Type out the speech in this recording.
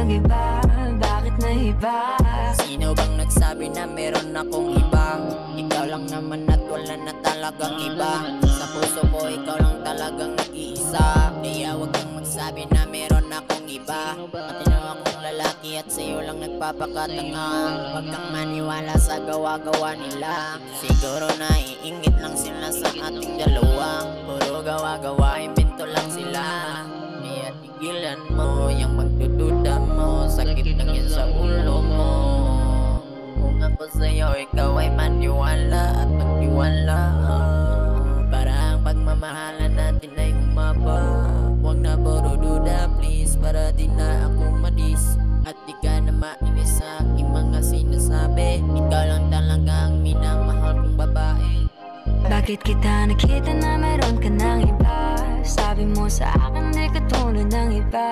nag-iba? Bakit nahiba? Sino bang nagsabi na meron akong iba? Ikaw lang naman at wala na talagang iba. Sa puso ko ikaw lang talagang nag-iisa. Kaya wag kang magsabi na meron akong iba. Matino akong lalaki at sa'yo lang nagpapakatanga. Wag kang maniwala sa gawa-gawa nila. Siguro naiingit lang sila sa ating dalawa. Puro gawa-gawa, imbento lang sila. Kaya tigilan mo yung magdududa mo. Sakit lang yan sa ulo mo. Kung ako sa'yo, ikaw ay maniwala at magtiwala. Para ang pagmamahalan natin ay umaba. Huwag na puro duda please, para di na ako madis. At di ka na mainis sa aking mga sinasabi. Ikaw lang talagang minamahal kong babae. Bakit kita nakita na meron ka ng iba? Sabi mo sa akin di ka tulad ng iba.